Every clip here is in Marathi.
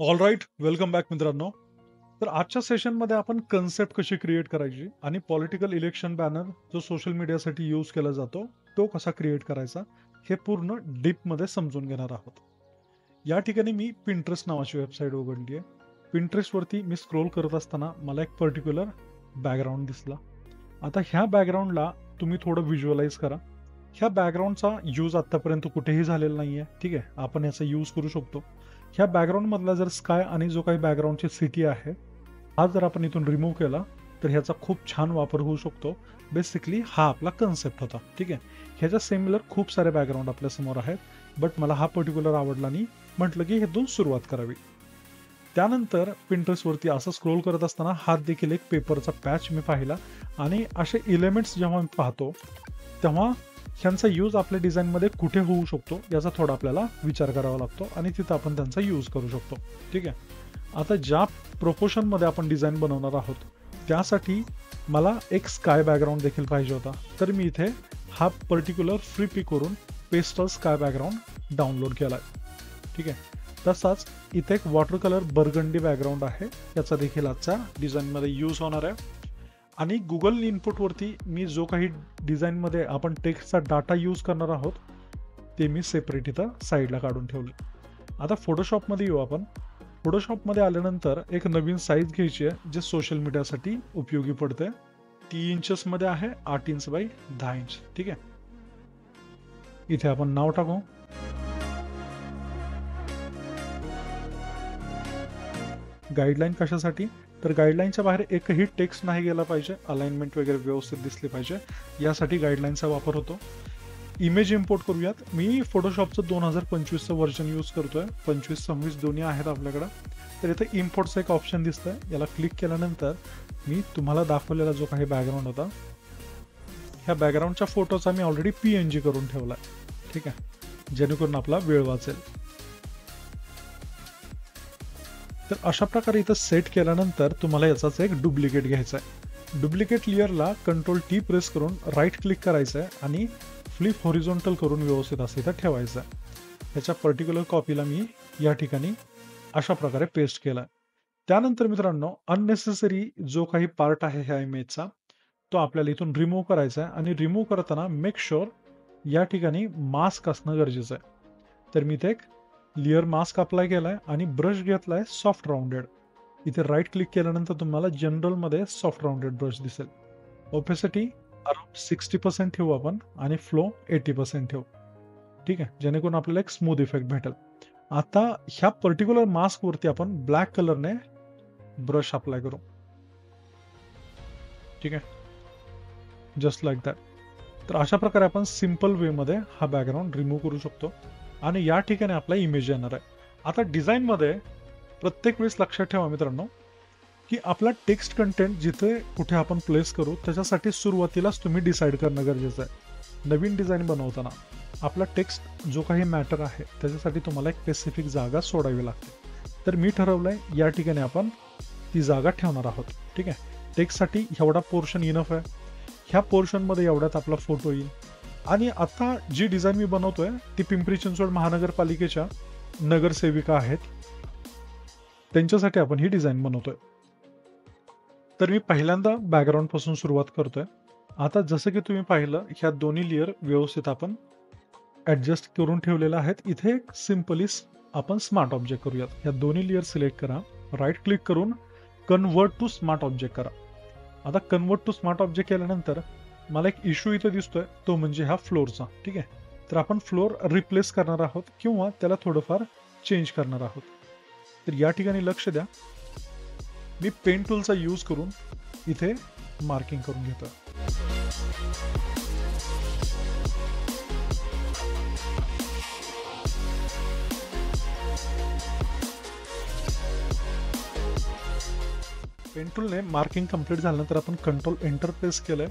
ऑल राईट, वेलकम बॅक मित्रांनो. तर आजच्या सेशनमध्ये आपण कन्सेप्ट कशी क्रिएट करायची आणि पॉलिटिकल इलेक्शन बॅनर जो सोशल मीडियासाठी यूज केला जातो, तो कसा क्रिएट करायचा, हे पूर्ण डीपमध्ये समजून घेणार आहोत. या ठिकाणी मी Pinterest नावाची वेबसाईट उघडली आहे. Pinterestवरती मी स्क्रोल करत असताना मला एक पर्टिक्युलर बॅकग्राऊंड दिसला. आता ह्या बॅकग्राऊंडला तुम्ही थोडं व्हिज्युअलाइज करा. ह्या बॅकग्राऊंडचा यूज आत्तापर्यंत कुठेही झालेला नाहीये. ठीक आहे. आपण याचा यूज करू शकतो. ह्या बॅकग्राऊंडमधला जर स्काय आणि जो काही बॅकग्राऊंडची सिटी आहे, हा जर आपण इथून रिमूव्ह केला, तर ह्याचा खूप छान वापर होऊ शकतो. बेसिकली हा आपला कन्सेप्ट होता. ठीक आहे. ह्याच्या सिमिलर खूप सारे बॅकग्राऊंड आपल्यासमोर आहेत. बट मला हा पर्टिक्युलर आवडला आणि म्हटलं की हेतून सुरुवात करावी. त्यानंतर Pinterestवरती असं स्क्रोल करत असताना हा देखील एक पेपरचा पॅच मी पाहिला आणि असे एलिमेंट्स जेव्हा मी पाहतो, तेव्हा ह्यांचा यूज आपल्या डिझाईनमध्ये कुठे होऊ शकतो याचा थोडा आपल्याला विचार करावा लागतो आणि तिथं आपण त्यांचा यूज करू शकतो. ठीक आहे. आता ज्या प्रोपोर्शनमध्ये आपण डिझाईन बनवणार आहोत, त्यासाठी मला एक स्काय बॅकग्राऊंड देखील पाहिजे होता. तर मी इथे हा पर्टिक्युलर फ्री पिक करून पेस्टल स्काय बॅकग्राऊंड डाउनलोड केला आहे. ठीक आहे. तसाच इथे एक वॉटर कलर बर्गंडी बॅकग्राऊंड आहे. याचा देखील आजच्या डिझाईनमध्ये यूज होणार आहे. आणि Google इनपुटवरती मी जो काही डिझाईनमध्ये आपण टेक्स्टचा डाटा यूज करणार आहोत, ते मी सेपरेट इथं साईडला काढून ठेवले. आता फोटोशॉपमध्ये येऊ आपण. फोटोशॉपमध्ये आल्यानंतर एक नवीन साईज घ्यायची आहे, जे सोशल मीडियासाठी उपयोगी पडते. 3 इंचेसमध्ये आहे, 8 इंच बाय 10 इंच. ठीक आहे. इथे आपण नाव टाकू. गाईडलाईन कशासाठी? तर गाईडलाईनच्या बाहेर एकही टेक्स्ट नाही गेला पाहिजे, अलाइनमेंट वगैरे व्यवस्थित दिसली पाहिजे, यासाठी गाईडलाईनचा वापर होतो. इमेज इम्पोर्ट करूयात. मी फोटोशॉपचं 2025चं व्हर्जन यूज करतोय. 25-26 दोन्ही आहेत आपल्याकडं. तर इथे इम्पोर्टचं एक ऑप्शन दिसतंय. याला क्लिक केल्यानंतर मी तुम्हाला दाखवलेला जो काही बॅकग्राऊंड होता, ह्या बॅकग्राऊंडच्या फोटोचा मी ऑलरेडी PNG करून ठेवला आहे. ठीक आहे. जेणेकरून आपला वेळ वाचेल. तर अशा प्रकारे इथं सेट केल्यानंतर तुम्हाला याचाच एक डुप्लिकेट घ्यायचा आहे. डुप्लिकेट लेअरला Ctrl+T प्रेस करून राईट क्लिक करायचं आहे आणि फ्लिप हॉरिझॉन्टल करून व्यवस्थित असं इथं ठेवायचं आहे. ह्याच्या पर्टिक्युलर कॉपीला मी या ठिकाणी अशा प्रकारे पेस्ट केला. त्यानंतर मित्रांनो, अननेसेसरी जो काही पार्ट आहे ह्या इमेजचा, तो आपल्याला इथून रिमूव्ह करायचा आहे आणि रिमूव्ह करताना मेक शुअर या ठिकाणी मास्क असणं गरजेचं आहे. तर मी इथे एक लेयर मास्क अप्लाय केलाय आणि ब्रश घेतलाय सॉफ्ट राउंडेड. इथे राईट क्लिक केल्यानंतर तुम्हाला जनरलमध्ये सॉफ्ट राउंडेड ब्रश दिसेल. ओपेसिटी अराउंड 60% ठेवू आपण आणि फ्लो 80% ठेवू. ठीक आहे. जेणेकरून आपल्याला एक स्मूथ इफेक्ट भेटेल. आता ह्या पर्टिक्युलर मास्कवरती आपण ब्लॅक कलरने ब्रश अप्लाय करू. ठीक आहे. Just like that. तर अशा प्रकारे आपण सिंपल वेमध्ये हा बॅकग्राऊंड रिमूव्ह करू शकतो आणि या ठिकाणी आपला इमेज येणार आहे. आता डिझाईनमध्ये प्रत्येक वेळेस लक्षात ठेवा मित्रांनो, की आपला टेक्स्ट कंटेंट जिथे कुठे आपण प्लेस करू, त्याच्यासाठी सुरुवातीलाच तुम्ही डिसाईड करणं गरजेचं आहे. नवीन डिझाईन बनवताना आपला टेक्स्ट जो काही मॅटर आहे, त्याच्यासाठी तुम्हाला एक स्पेसिफिक जागा सोडावी लागते. तर मी ठरवलंय या ठिकाणी आपण ती जागा ठेवणार आहोत. ठीक आहे. टेक्स्टसाठी एवढा पोर्शन इनफ आहे. ह्या पोर्शनमध्ये एवढ्यात आपला फोटो येईल आणि आता जी डिझाईन मी बनवतोय ती पिंपरी चिंचवड महानगरपालिकेच्या नगरसेविका आहेत, त्यांच्यासाठी आपण ही डिझाईन बनवतोय. तर मी पहिल्यांदा बॅकग्राऊंड पासून सुरुवात करतोय. आता जसं की तुम्ही पाहिलं, ह्या दोन्ही लेयर व्यवस्थित आपण ऍडजस्ट करून ठेवलेल्या आहेत. इथे एक सिम्पली आपण स्मार्ट ऑब्जेक्ट करूयात. ह्या दोन्ही लेयर सिलेक्ट करा, राईट क्लिक करून कन्वर्ट टू स्मार्ट ऑब्जेक्ट करा. आता कन्वर्ट टू स्मार्ट ऑब्जेक्ट केल्यानंतर मला एक इश्यू इथे दिसतोय, तो म्हणजे हा फ्लोरचा. ठीक आहे. तर आपण फ्लोर रिप्लेस करणार आहोत किंवा त्याला थोडंफार चेंज करणार आहोत. तर या ठिकाणी लक्ष द्या. मी पेन टूलचा यूज करून इथे मार्किंग करून घेतोय. पेन टूलने मार्किंग कंप्लीट झाल्यानंतर आपण कंट्रोल एंटर प्रेस केलंय.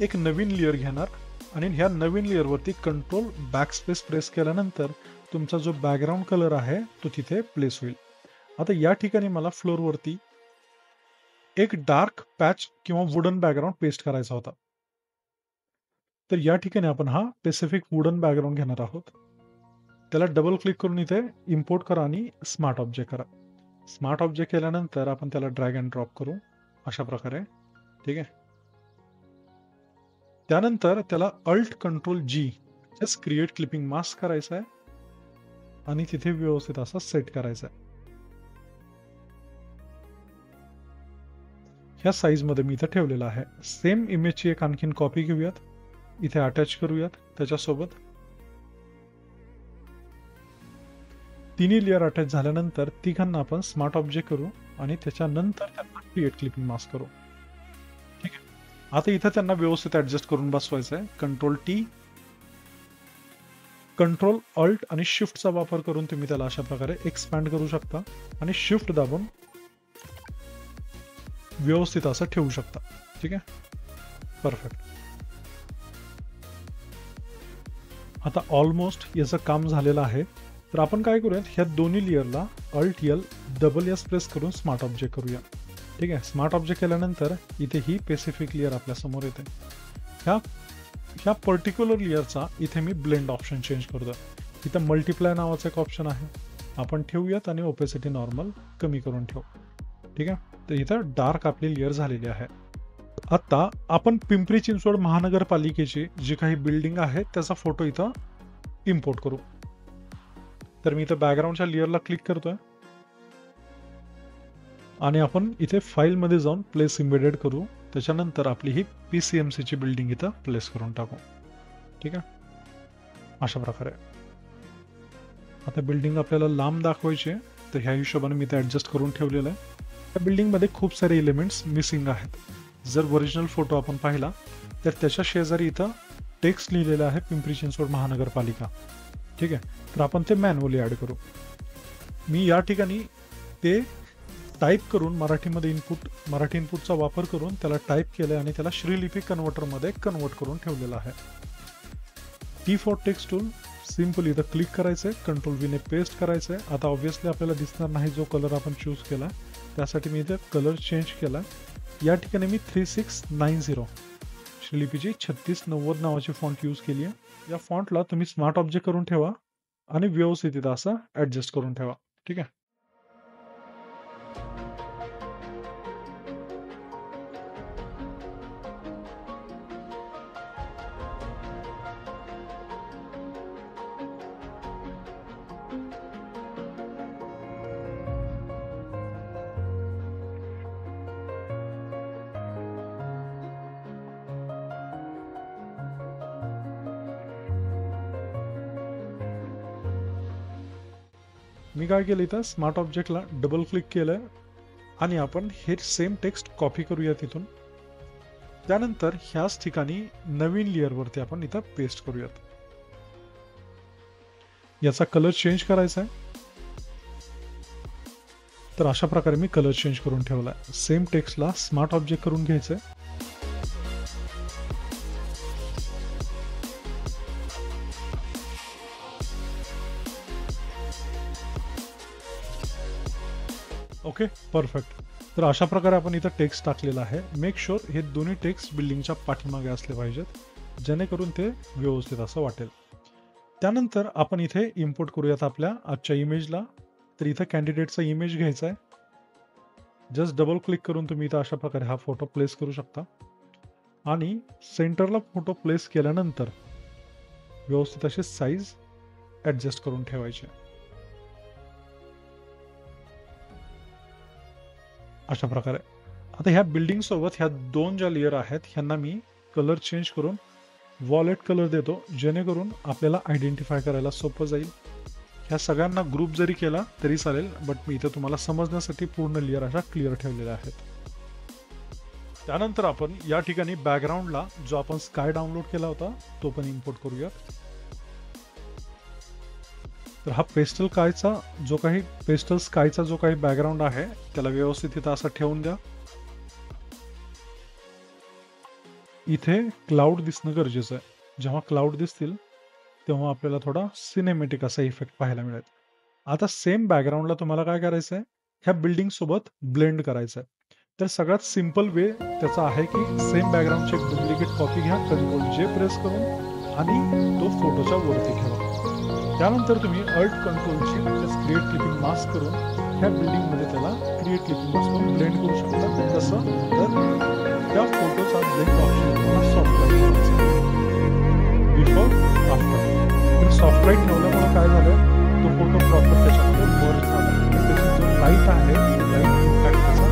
एक नवीन लेयर घेणार आणि ह्या नवीन लेअरवरती कंट्रोल बॅकस्पेस प्रेस केल्यानंतर तुमचा जो बॅकग्राऊंड कलर आहे तो तिथे प्लेस होईल. आता या ठिकाणी मला फ्लोरवरती एक डार्क पॅच किंवा वुडन बॅकग्राऊंड पेस्ट करायचा होता. तर या ठिकाणी आपण हा स्पेसिफिक वुडन बॅकग्राऊंड घेणार आहोत. त्याला डबल क्लिक करून इथे इम्पोर्ट करा आणि स्मार्ट ऑब्जेक्ट करा. स्मार्ट ऑब्जेक्ट केल्यानंतर आपण त्याला ड्रॅग अँड ड्रॉप करू अशा प्रकारे. ठीक आहे. त्यानंतर त्याला अल्ट कंट्रोल जी जस्ट क्रिएट क्लिपिंग मास्क करायचा आहे आणि तिथे व्यवस्थित असा सेट करायचा आहे. ह्या साईजमध्ये मी इथं ठेवलेला आहे. सेम इमेजची एक आणखीन कॉपी घेऊयात, इथे अटॅच करूयात. त्याच्यासोबत तिन्ही लेअर अटॅच झाल्यानंतर तिघांना आपण स्मार्ट ऑब्जेक्ट करू आणि त्याच्यानंतर त्यांना क्रिएट क्लिपिंग मास्क करू. ठीक आहे. आता इथं त्यांना व्यवस्थित ऍडजस्ट करून बसवायचं आहे. कंट्रोल टी, कंट्रोल अल्ट आणि शिफ्टचा वापर करून तुम्ही त्याला अशा प्रकारे एक्सपॅन्ड करू शकता आणि शिफ्ट दाबून व्यवस्थित असं ठेवू शकता. ठीक आहे. परफेक्ट. आता ऑलमोस्ट याचं काम झालेलं आहे. तर आपण काय करूयात, ह्या दोन्ही लेअरला Alt L double S press करून स्मार्ट ऑब्जेक्ट करूया. ठीक आहे. स्मार्ट ऑब्जेक्ट केल्यानंतर इथे ही पेसिफिक लेअर आपल्या समोर येते. ह्या पर्टिक्युलर लेअरचा इथे मी ब्लेंड ऑप्शन चेंज करतो. इथं मल्टिप्लाय नावाचं एक ऑप्शन आहे, आपण ठेवूयात आणि ओपेसिटी नॉर्मल कमी करून ठेवू. ठीक आहे. तर इथं डार्क आपली लेअर झालेली आहे. आता आपण पिंपरी चिंचवड महानगरपालिकेची जी काही बिल्डिंग आहे त्याचा फोटो इथं इम्पोर्ट करू. तर मी इथं बॅकग्राऊंडच्या लेअरला क्लिक करतोय आणि आपण इथे फाईलमध्ये जाऊन प्लेस इम्बेडेड करू. त्याच्यानंतर आपली ही PCMCची बिल्डिंग इथं प्लेस करून टाकू. ठीक आहे. अशा प्रकारे आता बिल्डिंग आपल्याला लांब दाखवायची आहे, तर ह्या हिशोबाने मी ते ॲडजस्ट करून ठेवलेलं आहे. या बिल्डिंगमध्ये खूप सारे एलिमेंट्स मिसिंग आहेत. जर ओरिजिनल फोटो आपण पाहिला तर त्याच्या शेजारी इथं टेक्स्ट लिहिलेलं आहे पिंपरी चिंचवड महानगरपालिका. ठीक आहे. तर आपण ते मॅन्युअली ॲड करू. मी या ठिकाणी ते टाईप करून मराठी इनपुटचा वापर करून त्याला टाईप केलं आणि त्याला श्रीलिपी कन्व्हर्टरमध्ये कन्वर्ट करून ठेवलेलं आहे. T4 टेक्स्ट टूल सिम्पली इथं क्लिक करायचं आहे, कंट्रोल V ने पेस्ट करायचं आहे. आता ऑब्व्हियसली आपल्याला दिसणार नाही जो कलर आपण चूज केला, त्यासाठी मी इथं कलर चेंज केला. या ठिकाणी मी 3690 श्रीलिपीची 3690 नावाची फॉन्ट यूज केली आहे. या फॉन्टला तुम्ही स्मार्ट ऑब्जेक्ट करून ठेवा आणि व्यवस्थित इथं असं ॲडजस्ट करून ठेवा. ठीक आहे. मी काय केलं, इथं स्मार्ट ऑब्जेक्टला डबल क्लिक केलं आणि आपण हे सेम टेक्स्ट कॉपी करूया तिथून. त्यानंतर ह्याच ठिकाणी नवीन लेअरवरती आपण इथं पेस्ट करूयात. याचा कलर चेंज करायचा आहे, तर अशा प्रकारे मी कलर चेंज करून ठेवला आहे. सेम टेक्स्टला स्मार्ट ऑब्जेक्ट करून घ्यायचं आहे. ओके. परफेक्ट. तर अशा प्रकारे आपण इथं टेक्स्ट टाकलेला आहे. मेक शुअर हे दोन्ही टेक्स्ट बिल्डिंगच्या पाठीमागे असले पाहिजेत, जेणेकरून ते व्यवस्थित असं वाटेल. त्यानंतर आपण इथे इम्पोर्ट करूयात आपल्या आजच्या इमेजला. तर इथं कॅन्डिडेटचा इमेज घ्यायचा आहे. जस्ट डबल क्लिक करून तुम्ही इथं अशा प्रकारे हा फोटो प्लेस करू शकता आणि सेंटरला फोटो प्लेस केल्यानंतर व्यवस्थित अशी साईज ॲडजस्ट करून ठेवायची. अशा प्रकारे आता ह्या बिल्डिंग सोबत ह्या दोन ज्या लेअर आहेत ह्यांना मी कलर चेंज करून वॉलेट कलर देतो, जेणेकरून आपल्याला आयडेंटिफाय करायला सोपं जाईल. ह्या सगळ्यांना ग्रुप जरी केला तरी चालेल, बट मी इथं तुम्हाला समजण्यासाठी पूर्ण लेअर अशा क्लिअर ठेवलेल्या आहेत. त्यानंतर आपण या ठिकाणी बॅकग्राऊंडला जो आपण स्काय डाउनलोड केला होता तो पण इम्पोर्ट करूयात. तर हा पेस्टल स्कायचा जो काही बॅकग्राऊंड आहे त्याला व्यवस्थित इथं असं ठेवून द्या. इथे क्लाउड दिसणं गरजेचं आहे. जेव्हा क्लाउड दिसतील तेव्हा आपल्याला थोडा सिनेमॅटिक असा इफेक्ट पाहायला मिळेल. आता सेम बॅकग्राऊंडला तुम्हाला काय करायचं आहे, ह्या बिल्डिंग सोबत ब्लेंड करायचं आहे. तर सगळ्यात सिम्पल वे त्याचा आहे की सेम बॅकग्राऊंडची एक डुप्लिकेट कॉपी घ्या, कंट्रोल J प्रेस करून आणि तो फोटोच्या वरती ठेवा. त्यानंतर तुम्ही alt control G create clipping mask करून ह्या बिल्डिंगमध्ये त्याला क्रिएट क्लिपिंगपासून ब्लेंड करू शकता. कसं तर त्या फोटोचा ब्लेंड ऑप्शन तुम्हाला सॉफ्ट लाईट करायचा बिफोर आफ्टर. तर सॉफ्ट लाईट ठेवल्यामुळे काय झालं, तो फोटो प्रॉपर त्याच्यामध्ये मर्ज झाला. त्याची जो लाईट आहे लाईट इम्पॅक्ट त्याचा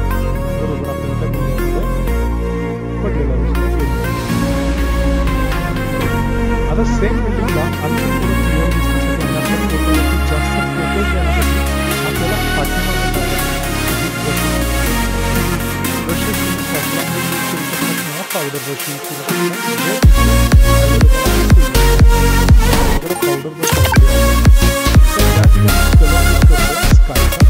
बरोबर आपल्याला त्या बिल्डिंगमध्ये पडलेला दिसतो. आता सेम बिल्डिंगला आणखी थोडं क्लिअर दिसण्यासाठी आणि आपल्या फोटोवरती जास्त फोटोज घेण्यासाठी आपल्याला पाठीमागे ब्रशेस यूज करू शकता किंवा पावडर ब्रश यूज करू शकता. पावडर ब्रश त्या ठिकाणी कलर यूज करतो स्कायचा.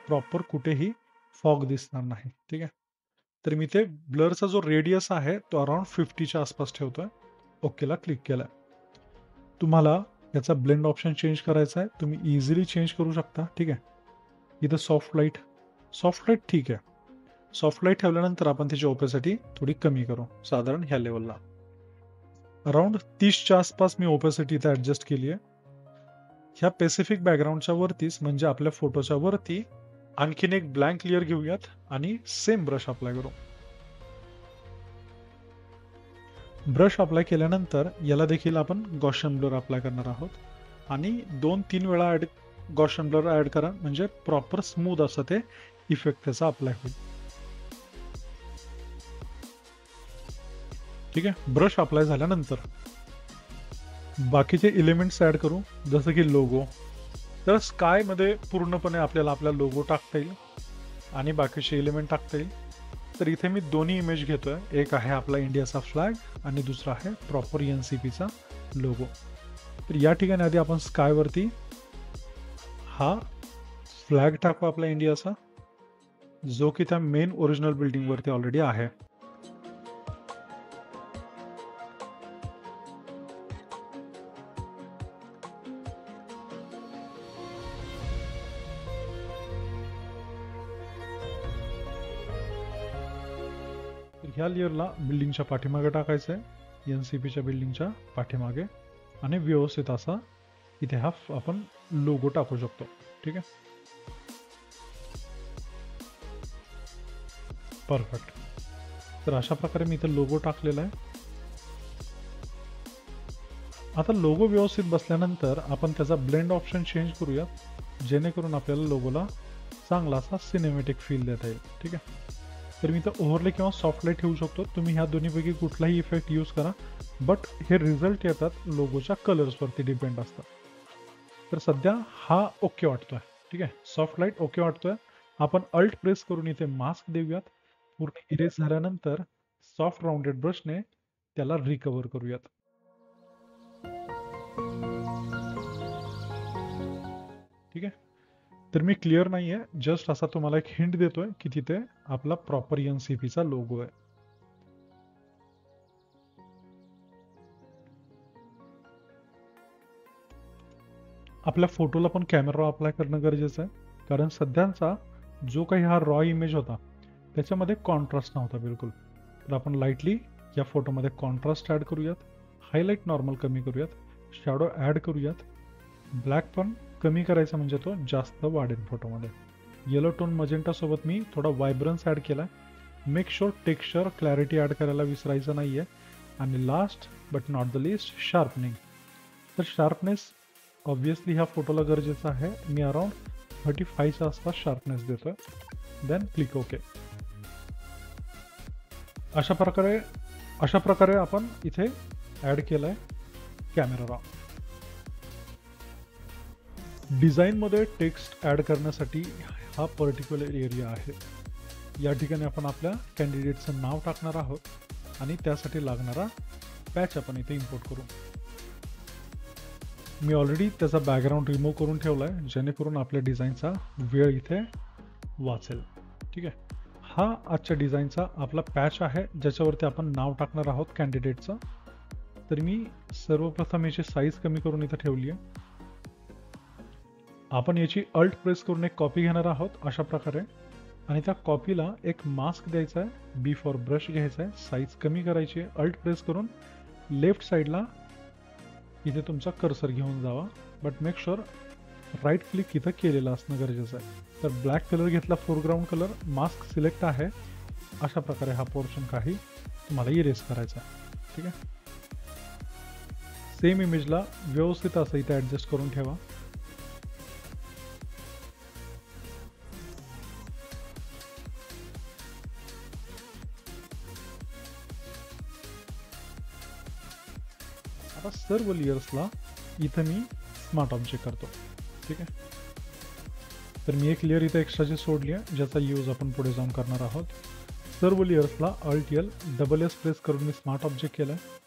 प्रॉपर कुठेही फॉग दिसणार नाही. ठीक आहे. तर मी ते ब्लरचा जो रेडियस आहे तो अराउंड 50च्या आसपास ठेवतोय. ओकेला क्लिक केलाय. तुम्हाला याचा ब्लेंड ऑप्शन चेंज करायचा आहे, तुम्ही इझिली चेंज करू शकता. ठीक आहे. इथं सॉफ्ट लाईट ठीक आहे. सॉफ्ट लाईट ठेवल्यानंतर आपण त्याची ओपेसिटी थोडी कमी करू, साधारण ह्या लेवलला अराउंड 30च्या आसपास मी ओपेसिटी इथं ऍडजस्ट केली आहे. ह्या पेसिफिक बॅकग्राऊंडच्या वरतीच म्हणजे आपल्या फोटोच्या वरती आणखीन एक ब्लँक लेयर घेऊयात आणि सेम ब्रश अप्लाय करू. ब्रश अप्लाय केल्यानंतर याला देखील आपण गॉशियन ब्लर अप्लाय करणार आहोत आणि 2-3 वेळा गॉशियन ब्लर ऍड करा म्हणजे प्रॉपर स्मूथ असं ते इफेक्ट त्याचा अप्लाय होईल. ठीक आहे. ब्रश अप्लाय झाल्यानंतर बाकीचे एलिमेंट्स ऍड करू, जसं की लोगो. तर स्काय मध्ये पूर्णपणे आपल्याला आपला लोगो टाकता येईल आणि बाकीचे एलिमेंट टाकता येईल. तर इथे मी दोन्ही इमेज घेतोय, एक आहे आपला इंडियाचा फ्लॅग आणि दुसरा आहे प्रॉपर NCPचा लोगो. तर या ठिकाणी आधी आपण स्काय वरती हा फ्लॅग टाकू आपला इंडियाचा, जो की त्या मेन ओरिजिनल बिल्डिंग वरती ऑलरेडी आहे. ह्या लेअरला बिल्डिंगच्या पाठीमागे टाकायचं आहे, NCPच्या बिल्डिंगच्या पाठीमागे, आणि व्यवस्थित असा इथे हा आपण लोगो टाकू शकतो. ठीक आहे. परफेक्ट. तर अशा प्रकारे मी इथे लोगो टाकलेला आहे. आता लोगो व्यवस्थित बसल्यानंतर आपण त्याचा ब्लेंड ऑप्शन चेंज करूया, जेणेकरून आपल्याला लोगोला चांगला असा सिनेमॅटिक फील देता येईल. ठीक आहे. तर मी इथं ओव्हरले किंवा सॉफ्ट लाईट ठेवू शकतो. तुम्ही ह्या दोन्हीपैकी कुठलाही इफेक्ट यूज करा, बट हे रिझल्ट येतात लोगोच्या कलर्सवरती डिपेंड असतात. तर सध्या हा ओके वाटतोय. ठीक आहे. सॉफ्ट लाईट ओके वाटतोय. आपण अल्ट प्रेस करून इथे मास्क देऊयात. पूर्ण इरेज झाल्यानंतर सॉफ्ट राउंडेड ब्रशने त्याला रिकव्हर करूयात. ठीक आहे. तर मी क्लिअर नाहीये, जस्ट असा तुम्हाला एक हिंट देतोय की तिथे आपला प्रॉपर NCPचा लोगो आहे. आपल्या फोटोला पण कॅमेरा अप्लाय करणं गरजेचं आहे, कारण सध्याचा जो काही हा रॉ इमेज होता त्याच्यामध्ये कॉन्ट्रास्ट नव्हता बिलकुल. तर आपण लाईटली या फोटोमध्ये कॉन्ट्रास्ट ॲड करूयात, हायलाईट नॉर्मल कमी करूयात, शॅडो ॲड करूयात, ब्लॅक पण कमी करायचा म्हणजे तो जास्त वाढेल फोटोमध्ये. येलो टोन मजेंटासोबत मी थोडा व्हायब्रन्स ॲड केला. Make sure texture clarity add करायला विसरायचं नाही आहे. आणि last but not the least, sharpening. तर शार्पनेस ऑब्वियसली ह्या फोटोला गरजेचं आहे. मी अराउंड 35च्या आसपास शार्पनेस देतोय. Then click okay. अशा प्रकारे आपण इथे ॲड केलं आहे कॅमेरा रॉ. डिझाईनमध्ये टेक्स्ट ॲड करण्यासाठी हा पर्टिक्युलर एरिया आहे. या ठिकाणी आपण आपल्या कॅन्डिडेटचं नाव टाकणार आहोत आणि त्यासाठी लागणारा पॅच आपण इथे इम्पोर्ट करू. मी ऑलरेडी त्याचा बॅकग्राऊंड रिमूव्ह करून ठेवला आहे, जेणेकरून आपल्या डिझाईनचा वेळ इथे वाचेल. ठीक आहे. हा आजच्या डिझाईनचा आपला पॅच आहे, ज्याच्यावरती आपण नाव टाकणार आहोत कॅन्डिडेटचं. तर मी सर्वप्रथम याची साईज कमी करून इथं ठेवली आहे. आपण याची अल्ट प्रेस करून एक कॉपी घेणार आहोत अशा प्रकारे, आणि त्या कॉपीला एक मास्क द्यायचा आहे. बी फॉर ब्रश घ्यायचा आहे, साईज कमी करायची आहे. अल्ट प्रेस करून लेफ्ट साईडला इथे तुमचा कर्सर घेऊन जावा, but make sure right click इथं केलेलं असणं गरजेचं आहे. तर ब्लॅक कलर घेतला, फोरग्राऊंड कलर, मास्क सिलेक्ट आहे. अशा प्रकारे हा पोर्शन काही तुम्हाला इरेज करायचा आहे. ठीक आहे. सेम इमेजला व्यवस्थित असं इथे ॲडजस्ट करून ठेवा. आता सर्व लेयर्सला इथं मी स्मार्ट ऑब्जेक्ट करतो. ठीक आहे. तर मी एक लेयर इथं एक्स्ट्राची सोडली आहे, ज्याचा यूज आपण पुढे जाऊन करणार आहोत. सर्व लेयर्सला Alt L double S press करून मी स्मार्ट ऑब्जेक्ट केलं आहे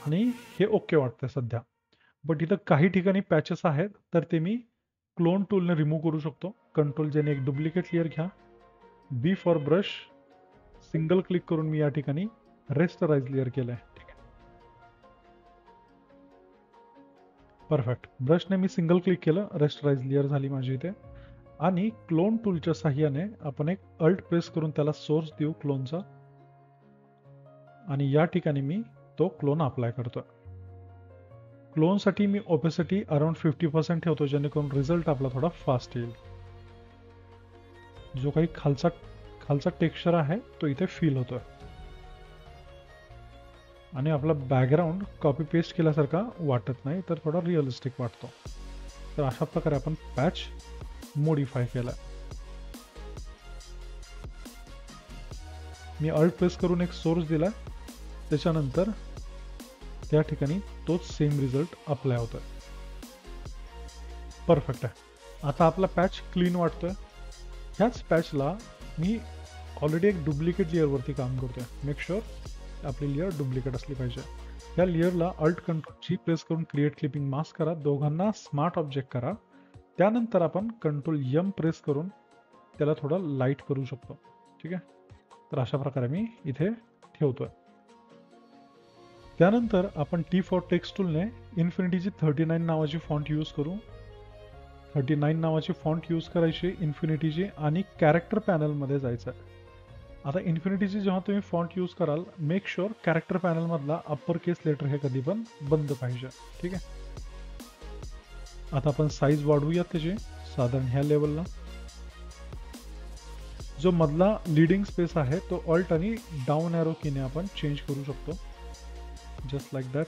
आणि हे ओके वाटतंय सध्या. बट इथं काही ठिकाणी पॅचेस आहेत, तर ते मी क्लोन टूलने रिमूव्ह करू शकतो. कंट्रोल जेने एक डुप्लिकेट लेयर घ्या, बी फॉर ब्रश, सिंगल क्लिक करून मी या ठिकाणी रेस्टराइज लेयर केलं आहे. परफेक्ट. ब्रशने मी सिंगल क्लिक केलं, रेस्टराइज लेयर झाली माझी इथे. आणि क्लोन टूलच्या साहाय्याने आपण एक अल्ट प्रेस करून त्याला सोर्स देऊ क्लोनचा, आणि या ठिकाणी मी तो क्लोन अप्लाय करतो. क्लोनसाठी मी ओपेसिटी अराउंड 50% ठेवतो, जेणेकरून रिझल्ट आपला थोडा फास्ट येईल. जो काही खालचा टेक्स्चर आहे तो इथे फील होतोय आणि आपला बॅकग्राऊंड कॉपी पेस्ट केल्यासारखा वाटत नाही, तर थोडा रिअलिस्टिक वाटतो. तर अशा प्रकारे आपण पॅच मॉडिफाय केला. मी अल्ट प्रेस करून एक सोर्स दिला, त्याच्यानंतर त्या ठिकाणी तोच सेम रिझल्ट अप्लाय होतोय. परफेक्ट आहे. आता आपला पॅच क्लीन वाटतोय. ह्याच पॅचला मी ऑलरेडी एक डुप्लिकेट लेअरवरती काम करतोय. मेक शुअर आपली लेअर डुप्लिकेट असली पाहिजे. या लेअरला अल्ट कंट्रोल जी प्रेस करून क्रिएट क्लिपिंग मास्क करा, दोघांना स्मार्ट ऑब्जेक्ट करा. त्यानंतर आपण कंट्रोल एम प्रेस करून त्याला थोडं लाईट करू शकतो. ठीक आहे. तर अशा प्रकारे मी इथे ठेवतोय. त्यानंतर आपण टी फॉर टेक्स्ट टूलने इन्फिनिटीची 39 नावाची फॉन्ट यूज करू. 39 नावाची फॉन्ट यूज करायची इन्फिनिटीची, आणि कॅरेक्टर पॅनलमध्ये जायचं आहे. आता इन्फिनिटीची जेव्हा तुम्ही फॉन्ट यूज कराल, मेक शुअर कॅरेक्टर पॅनलमधला अप्पर केस लेटर हे कधी पण बंद पाहिजे. ठीक आहे. आता आपण साईज वाढवूयात त्याची साधारण ह्या लेवलला. जो मधला लीडिंग स्पेस आहे तो ऑल्ट आणि डाऊन एरो कीने आपण चेंज करू शकतो. Just like that.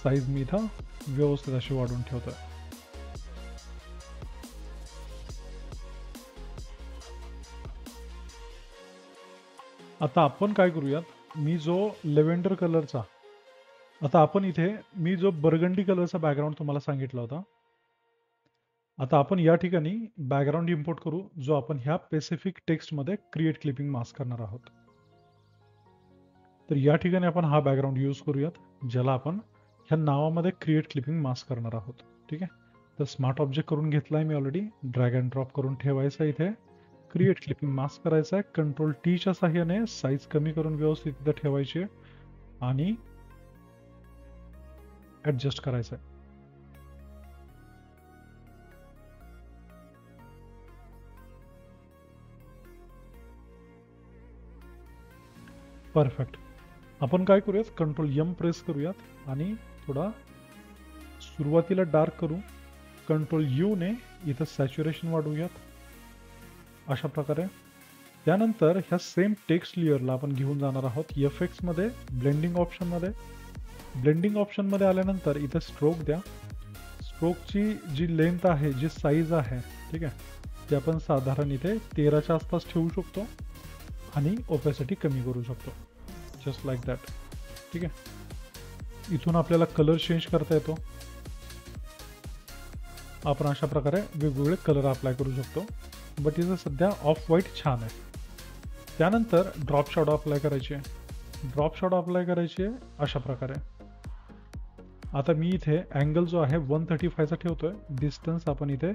साईज मी इथं व्यवस्थित अशी वाढवून ठेवतोय. आता आपण काय करूयात, मी जो लेव्हेंडर कलरचा, आता आपण इथे मी जो बर्गंडी कलरचा बॅकग्राऊंड तुम्हाला सांगितला होता, आता आपण या ठिकाणी बॅकग्राऊंड इम्पोर्ट करू, जो आपण ह्या स्पेसिफिक टेक्स्टमध्ये क्रिएट क्लिपिंग मास्क करणार आहोत. तर या ठिकाणी आपण हा बॅकग्राऊंड यूज करूयात, ज्याला आपण ह्या नावामध्ये क्रिएट क्लिपिंग मास्क करणार आहोत. ठीक आहे. तर स्मार्ट ऑब्जेक्ट करून घेतलाय मी ऑलरेडी. ड्रॅग अँड ड्रॉप करून ठेवायचा इथे, क्रिएट क्लिपिंग मास्क करायचा आहे. कंट्रोल टीच्या साहाय्याने साईज कमी करून व्यवस्थित इथं ठेवायची आणि ॲडजस्ट करायचं आहे. परफेक्ट. आपण काय करूयात, कंट्रोल एम प्रेस करूयात आणि थोडा सुरुवातीला डार्क करू. कंट्रोल यू ने इथं सॅच्युरेशन वाढवूयात अशा प्रकारे. त्यानंतर ह्या सेम टेक्स्ट लेअरला आपण घेऊन जाणार आहोत एफएक्स मध्ये, ब्लेंडिंग ऑप्शनमध्ये. ब्लेंडिंग ऑप्शनमध्ये आल्यानंतर इथं स्ट्रोक द्या. स्ट्रोकची जी लेंथ आहे, जी साईज आहे, ठीक आहे, ते आपण साधारण इथे 13च्या आसपास ठेवू शकतो आणि ओपेसिटी कमी करू शकतो, जस्ट लाईक दॅट. ठीक आहे. इथून आपल्याला कलर चेंज करता येतो. आपण अशा प्रकारे वेगवेगळे कलर अप्लाय करू शकतो, बट इथं सध्या ऑफ व्हाईट छान आहे. त्यानंतर ड्रॉप शॅडो अप्लाय करायची आहे. ड्रॉप शॅडो अप्लाय करायची आहे अशा प्रकारे. आता मी इथे अँगल जो आहे 135चा ठेवतोय. डिस्टन्स आपण इथे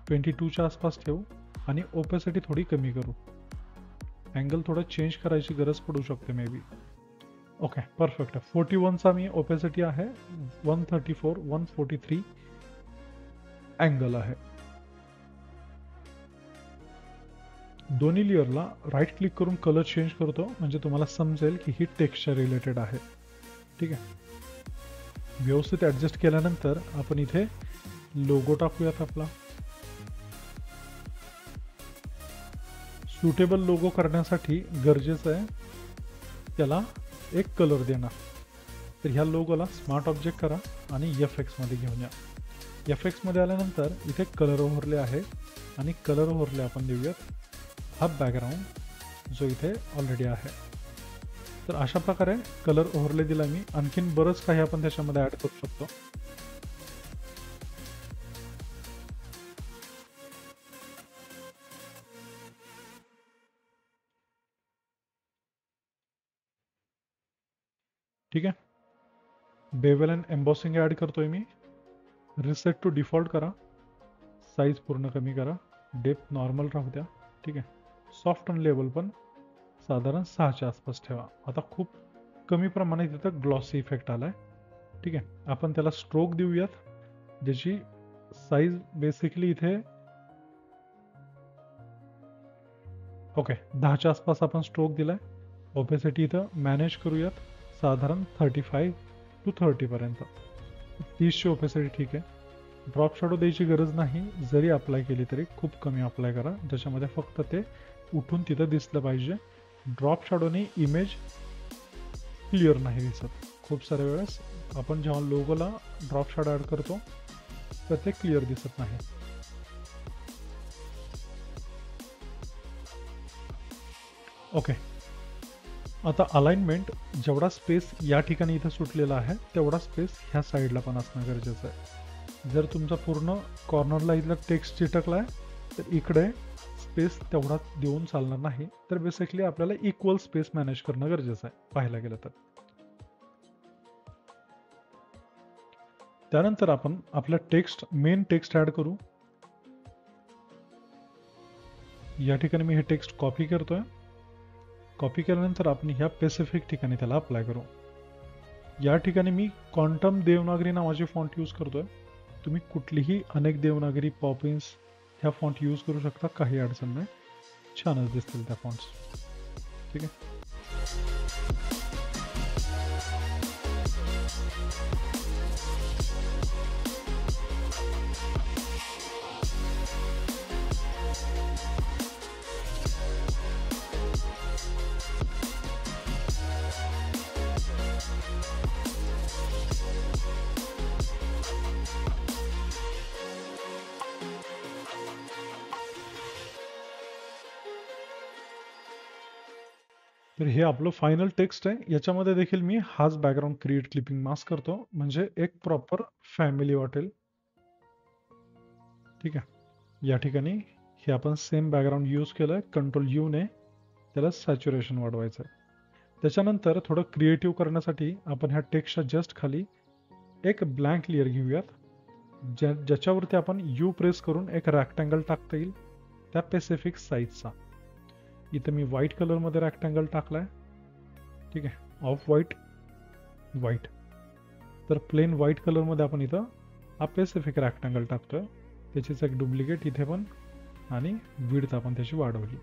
22च्या आसपास ठेवू आणि ओपेसिटी थोडी कमी करू. अँगल थोडं चेंज करायची गरज पडू शकते मे बी. Okay, perfect. 41चा मी ओपेसिटी आहे. 134, 143 अँगल आहे. दोन्ही लेअरला राईट क्लिक करून कलर चेंज करतो, म्हणजे तुम्हाला समजेल की ही टेक्स्चर रिलेटेड आहे. ठीक आहे. व्यवस्थित ॲडजस्ट केल्यानंतर आपण इथे लोगो टाकूयात आपला. सुटेबल लोगो करण्यासाठी गरजेचं आहे त्याला एक कलर देणार. तर ह्या लोगोला स्मार्ट ऑब्जेक्ट करा आणि एफएक्समध्ये घेऊन या. एफएक्समध्ये आल्यानंतर इथे कलर ओव्हरले आहे आणि कलर ओव्हरले आपण देऊयात हा बॅकग्राऊंड जो इथे ऑलरेडी आहे. तर अशा प्रकारे कलर ओव्हरले दिला मी. आणखीन बरंच काही आपण त्याच्यामध्ये ॲड करू शकतो. ठीक आहे. बेवेल अँड एम्बॉसिंग ॲड करतोय मी. रिसेट टू डिफॉल्ट करा. साईज पूर्ण कमी करा. डेप्थ नॉर्मल राहू द्या. ठीक आहे. सॉफ्ट अँड लेवल पण साधारण 6च्या आसपास ठेवा. आता खूप कमी प्रमाणात इथं ग्लॉसी इफेक्ट आलाय. ठीक आहे. आपण त्याला स्ट्रोक देऊयात, ज्याची साईज बेसिकली इथे ओके 10च्या आसपास आपण स्ट्रोक दिलाय. ओपेसिटी इथं मॅनेज करूयात साधारण 35 to 30 पर्यंत. 30ची ओपेसिटी ठीक आहे. ड्रॉप शॅडो द्यायची गरज नाही, जरी अप्लाय केली तरी खूप कमी अप्लाय करा, ज्याच्यामध्ये फक्त ते उठून तिथं दिसलं पाहिजे. ड्रॉप शॅडोने इमेज क्लिअर नाही दिसत. खूप साऱ्या वेळेस आपण जेव्हा लोगोला ड्रॉप शॅडो ॲड करतो तर ते क्लिअर दिसत नाही. ओके. आता अलाइनमेंट जेवढा स्पेस या ठिकाणी इथं सुटलेला आहे तेवढा स्पेस ह्या साईडला पण असणं गरजेचं आहे. जर तुमचा पूर्ण कॉर्नरला इथला टेक्स्ट चिटकला आहे तर इकडे स्पेस तेवढा देऊन चालणार नाही. तर बेसिकली आपल्याला इक्वल स्पेस मॅनेज करणं गरजेचं आहे पाहायला गेलं तर. त्यानंतर आपण आपला मेन टेक्स्ट ॲड करू. या ठिकाणी मी हे टेक्स्ट कॉपी करतोय. कॉपी केल्यानंतर आपण ह्या स्पेसिफिक ठिकाणी त्याला अप्लाय करू. या ठिकाणी मी क्वांटम देवनागरी नावाची फॉन्ट यूज करतोय. तुम्ही कुठलीही अनेक देवनागरी, पॉपिन्स ह्या फॉन्ट यूज करू शकता, काही अडचण नाही. छानच दिसतील त्या फॉन्ट्स. ठीक आहे. तर हे आपलं फायनल टेक्स्ट आहे. याच्यामध्ये देखील मी हाच बॅकग्राऊंड क्रिएट क्लिपिंग मास्क करतो, म्हणजे एक प्रॉपर फॅमिली वाटेल. ठीक आहे. या ठिकाणी हे आपण सेम बॅकग्राऊंड यूज केलंय. कंट्रोल यू ने त्याला सॅच्युरेशन वाढवायचं आहे. त्याच्यानंतर थोडं क्रिएटिव्ह करण्यासाठी आपण ह्या टेक्स्टच्या जस्ट खाली एक ब्लँक लेअर घेऊयात, ज्याच्यावरती आपण यू प्रेस करून एक रॅक्टँगल टाकता येईल त्या स्पेसिफिक साईजचा. इथं मी व्हाईट कलरमध्ये रॅक्टँगल टाकलाय. ठीक आहे. Off white. तर प्लेन व्हाईट कलरमध्ये आपण इथं हा स्पेसिफिक रॅक्टँगल टाकतोय. त्याचीच एक डुप्लिकेट इथे पण, आणि विड्थ आपण त्याची वाढवली.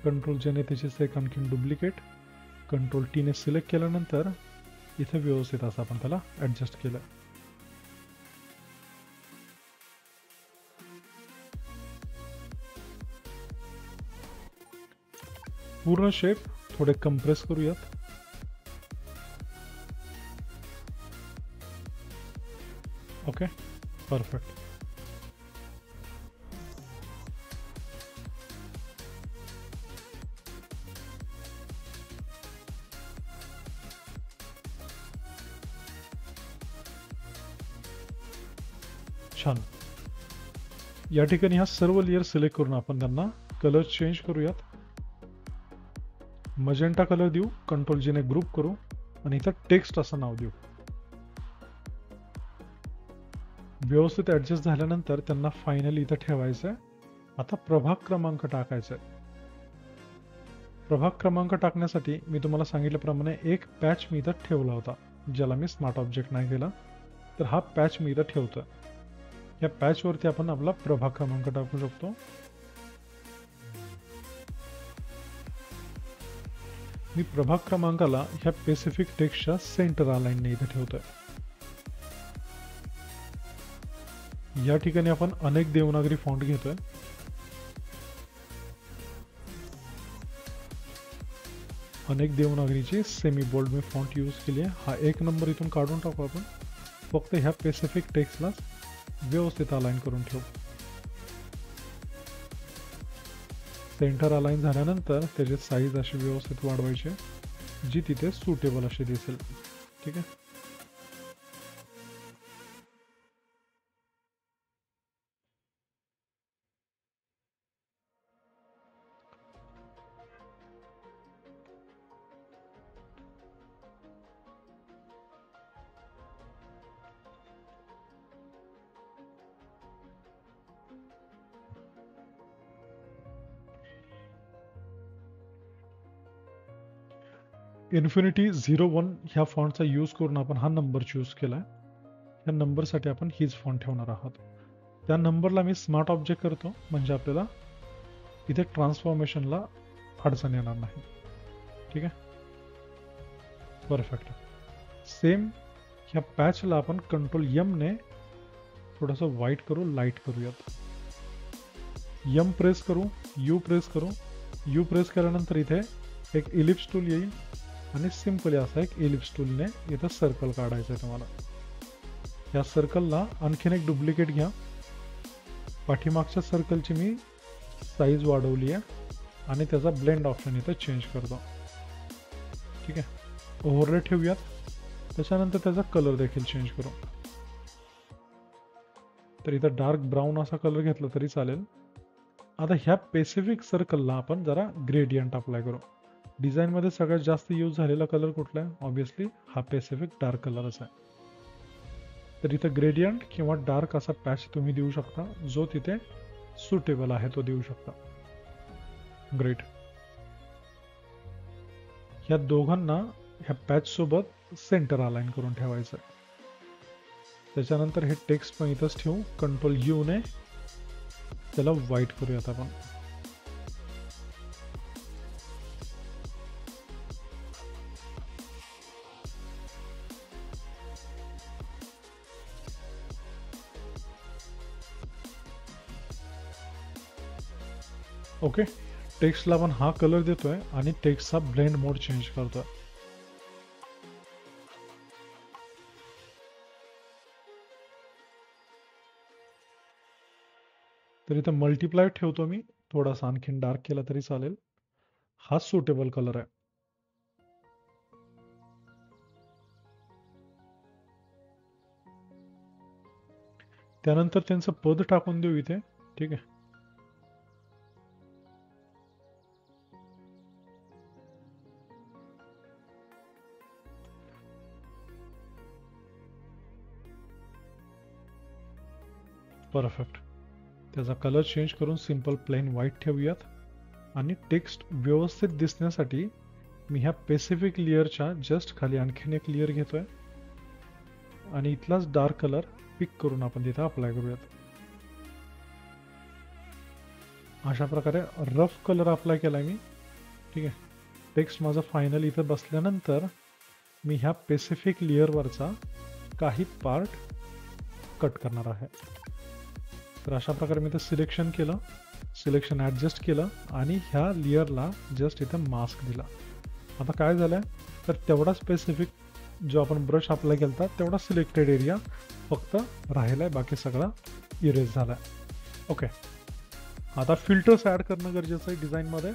कंट्रोल जेने त्याचीच एक आणखीन डुप्लिकेट कंट्रोल टीने सिलेक्ट केल्यानंतर इथे व्यवस्थित असं आपण त्याला ॲडजस्ट केलं. पूर्ण शेप थोडे कंप्रेस करूयात. Okay, perfect. छान. या ठिकाणी हा सर्व लेयर सिलेक्ट करून आपण त्यांना कलर चेंज करूयात. मजेंटा कलर देऊ, कंट्रोल जीने ग्रुप करू आणि इथं टेक्स्ट असं नाव देऊ. व्यवस्थित ॲडजस्ट झाल्यानंतर त्यांना फायनली इथं ठेवायचं आहे. आता प्रभाग क्रमांक टाकायचा आहे. प्रभाग क्रमांक टाकण्यासाठी मी तुम्हाला सांगितल्याप्रमाणे एक पॅच मी इथं ठेवला होता, ज्याला मी स्मार्ट ऑब्जेक्ट नाही केला. तर हा पॅच मी इथं ठेवतोय. या पॅचवरती आपण आपला प्रभाग क्रमांक टाकू शकतो. मी प्रभाग क्रमांकाला ह्या स्पेसिफिक टेक्स्टच्या सेंटर अलाइनने इथे ठेवतोय. या ठिकाणी आपण अनेक देवनागरी फॉन्ट घेतोय. अनेक देवनागरीची सेमी बोल्ड मी फॉन्ट यूज केली आहे. हा एक नंबर इथून काढून टाकू आपण. फक्त ह्या स्पेसिफिक टेक्स्टला व्यवस्थित अलाइन करून ठेवू. सेंटर अलाइन झाल्यानंतर त्याची साईज अशी व्यवस्थित वाढवायची जी तिथे सुटेबल अशी दिसेल. ठीक आहे. इन्फिनिटी 01 ह्या फॉन्टचा यूज करून आपण हा नंबर चूज केला आहे. या नंबरसाठी आपण हीच फॉन्ट ठेवणार आहोत. त्या नंबरला मी स्मार्ट ऑब्जेक्ट करतो, म्हणजे आपल्याला इथे ट्रान्सफॉर्मेशनला अडचण येणार नाही. ठीक आहे, परफेक्ट. सेम ह्या पॅचला आपण कंट्रोल यमने थोडंसं व्हाईट करू, लाईट करूयात. यम प्रेस करू, यू प्रेस करू. यू प्रेस केल्यानंतर इथे एक इलिप्स टूल येईल आणि सिंपली असा एक इलिप्स टूलने इथं सर्कल काढायचं आहे तुम्हाला. या सर्कलला आणखीन एक डुप्लिकेट घ्या. पाठीमागच्या सर्कलची मी साईज वाढवली आहे आणि त्याचा ब्लेंड ऑप्शन इथं चेंज करतो. ठीक आहे, ओव्हरले ठेवूयात. त्याच्यानंतर त्याचा कलर देखील चेंज करू. तर इथं डार्क ब्राऊन असा कलर घेतला तरी चालेल. आता ह्या स्पेसिफिक सर्कलला आपण जरा ग्रेडियंट अप्लाय करू. डिझाईनमध्ये सगळ्यात जास्त यूज झालेला कलर कुठला आहे? ऑब्विसली हा स्पेसिफिक डार्क कलरच आहे. तर इथं ग्रेडियंट किंवा डार्क असा पॅच तुम्ही देऊ शकता, जो तिथे सुटेबल आहे तो देऊ शकता. ग्रेट. ह्या दोघांना ह्या पॅच सोबत सेंटर अलाइन करून ठेवायचं आहे. त्याच्यानंतर हे टेक्स्ट पण इथंच ठेवू. कंट्रोल यू ने त्याला व्हाईट करूयात आपण. ओके, टेक्स्टला आपण हा कलर देतोय आणि टेक्स्टचा ब्लेंड मोड चेंज करतोय. तर इथं मल्टिप्लाय ठेवतो मी. थोडासा आणखीन डार्क केला तरी चालेल. हा सुटेबल कलर आहे. त्यानंतर त्यांचं पद टाकून देऊ इथे. ठीक आहे, परफेक्ट. त्याचा कलर चेंज करून सिंपल प्लेन व्हाईट ठेवूयात. आणि टेक्स्ट व्यवस्थित दिसण्यासाठी मी ह्या स्पेसिफिक लेअरच्या जस्ट खाली आणखीन एक लेअर घेतोय आणि इथलाच डार्क कलर पिक करून आपण तिथे अप्लाय करूयात. अशा प्रकारे रफ कलर अप्लाय केलाय मी. ठीक आहे, टेक्स्ट माझं फायनल इथं बसल्यानंतर मी ह्या स्पेसिफिक लेअरवरचा काही पार्ट कट करणार आहे. तर अशा प्रकारे मी ते सिलेक्शन केलं, सिलेक्शन ॲडजस्ट केलं आणि ह्या लेअरला जस्ट इथं मास्क दिला. आता काय झालं तर तेवढा स्पेसिफिक जो आपण ब्रश अप्लाय केला होता तेवढा सिलेक्टेड एरिया फक्त राहिला आहे, बाकी सगळा इरेज झाला आहे. ओके, आता फिल्टर्स ॲड करणं गरजेचं आहे डिझाईनमध्ये.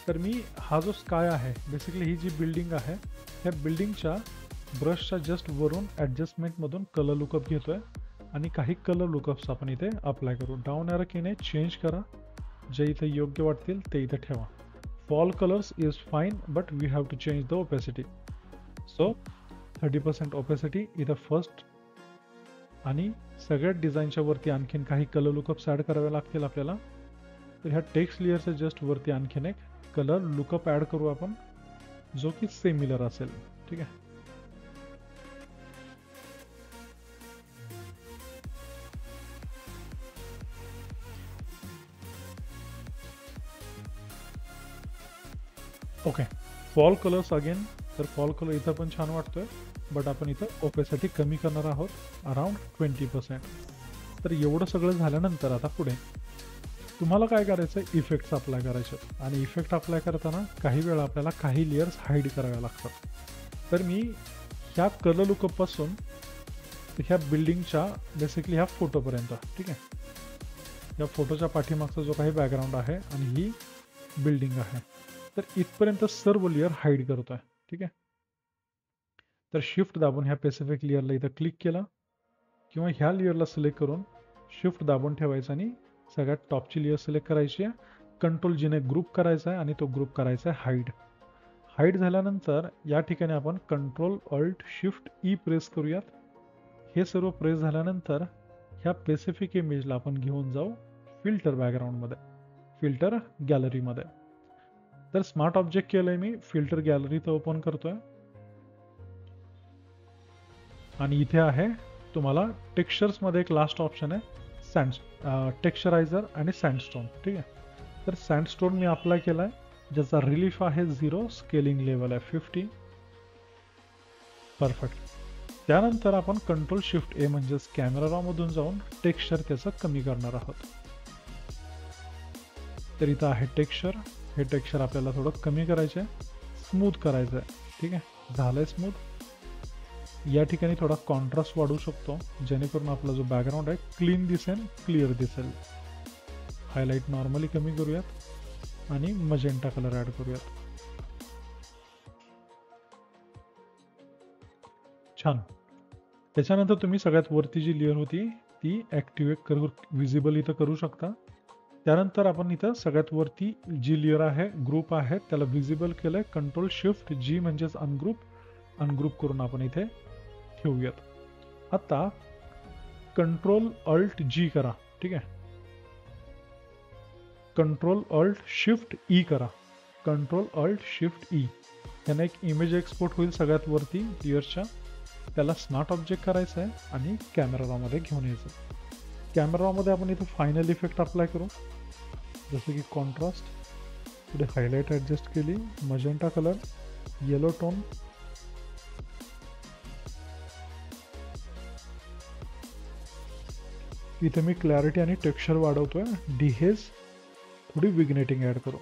तर मी हा जो स्काय आहे, बेसिकली ही जी बिल्डिंग आहे, ह्या बिल्डिंगच्या ब्रशच्या जस्ट वरून ॲडजस्टमेंटमधून कलर लुकअप घेतो आहे आणि काही कलर लुकअप्स आपण इथे अप्लाय करू. डाऊन एरो कीने चेंज करा, जे इथे योग्य वाटतील ते इथे ठेवा. Fall colours is fine but we have to change the opacity. So 30% opacity इथं फर्स्ट, आणि सगळ्यात डिझाईनच्या वरती आणखीन काही कलर लुकअप्स ॲड करावे लागतील आपल्याला. तर ह्या टेक्स्ट लेअरच्या जस्ट वरती आणखीन एक कलर लुकअप ॲड करू आपण, जो की सिमिलर असेल. ठीक आहे, ओके. फॉल कलर्स अगेन, तर फॉल कलर इथं पण छान वाटतोय, बट आपण इथं ओपेसिटी कमी करणार आहोत अराउंड 20%. तर एवढं सगळं झाल्यानंतर आता पुढे तुम्हाला काय करायचं आहे, इफेक्ट्स अप्लाय करायचे. आणि इफेक्ट अप्लाय करताना काही वेळा आपल्याला काही लेयर्स हाईड कराव्या लागतात. तर मी ह्या कलर लुकअपपासून ह्या बिल्डिंगच्या बेसिकली ह्या फोटोपर्यंत, ठीक आहे, या फोटोच्या पाठीमागचा जो काही बॅकग्राऊंड आहे आणि ही बिल्डिंग आहे, तर इथपर्यंत सर्व लेयर हाईड करतो आहे. ठीक आहे, तर शिफ्ट दाबून ह्या स्पेसिफिक लेयरला इथं क्लिक केलं किंवा ह्या लेयरला सिलेक्ट करून शिफ्ट दाबून ठेवायचं आणि सगळ्यात टॉपची लेयर सिलेक्ट करायची आहे. कंट्रोल जीने ग्रुप करायचा आहे आणि तो ग्रुप करायचा आहे हाईड. हाईड झाल्यानंतर या ठिकाणी आपण control alt shift E press करूयात. हे सर्व प्रेस झाल्यानंतर ह्या स्पेसिफिक इमेजला आपण घेऊन जाऊ फिल्टर बॅकग्राऊंडमध्ये, फिल्टर गॅलरीमध्ये. तर स्मार्ट ऑब्जेक्ट केलंय मी, फिल्टर गॅलरीत ओपन करतोय आणि इथे आहे तुम्हाला टेक्स्चर्समध्ये एक लास्ट ऑप्शन आहे, टेक्स्चरायझर आणि सँडस्टोन. ठीक आहे, तर सँडस्टोन मी अप्लाय केला आहे, ज्याचा रिलीफ आहे 0, स्केलिंग लेवल आहे 50. परफेक्ट. त्यानंतर आपण कंट्रोल शिफ्ट ए म्हणजेच कॅमेरा रॉ मधून जाऊन टेक्स्चर त्याचं कमी करणार आहोत. तर इथं आहे टेक्स्चर, हे टेक्स्चर आपल्याला थोडं कमी करायचं आहे, स्मूथ करायचं आहे. ठीक आहे, झालंय स्मूथ. या ठिकाणी थोडा कॉन्ट्रास्ट वाढवू शकतो, जेणेकरून आपला जो बॅकग्राऊंड आहे क्लीन दिसेल, क्लिअर दिसेल. हायलाईट नॉर्मली कमी करूयात आणि मजेंटा कलर ॲड करूयात. छान. त्याच्यानंतर तुम्ही सगळ्यात वरती जी लेअर होती ती ॲक्टिवेट करू, विजिबल इथं करू शकता. त्यानंतर आपण इथं सगळ्यात वरती जी लेअर आहे, ग्रुप आहे, त्याला विजिबल केलंय. कंट्रोल शिफ्ट जी म्हणजेच अनग्रुप करून आपण इथे ठेवूयात. आता कंट्रोल ऑल्ट जी करा. ठीक आहे, कंट्रोल ऑल्ट शिफ्ट ई करा, कंट्रोल ऑल्ट शिफ्ट ई. याने एक इमेज एक्सपोर्ट होईल सगळ्यात वरती लेअरच्या. त्याला स्मार्ट ऑब्जेक्ट करायचं आहे आणि कॅमेरा रॉमध्ये घेऊन यायचं. कॅमेरा रॉमध्ये आपण इथं फायनल इफेक्ट अप्लाय करू, जसं की कॉन्ट्रास्ट, पुढे हायलाईट ॲडजस्ट केली, मजेंटा कलर, येलो टोन, इथे मी क्लॅरिटी आणि टेक्स्चर वाढवतोय, डिहेज, थोडी विग्नेटिंग ॲड करू.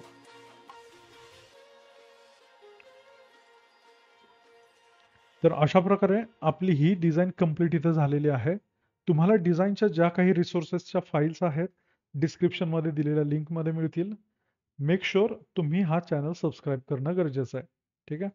तर अशा प्रकारे आपली ही डिझाईन कंप्लीट इथं झालेली आहे. तुम्हाला डिझाईनच्या ज्या काही रिसोर्सेसच्या फाईल्स आहेत डिस्क्रिप्शनमध्ये दिलेल्या लिंकमध्ये मिळतील. मेक शुअर तुम्ही हा चॅनल सबस्क्राईब करणं गरजेचं आहे. ठीक आहे.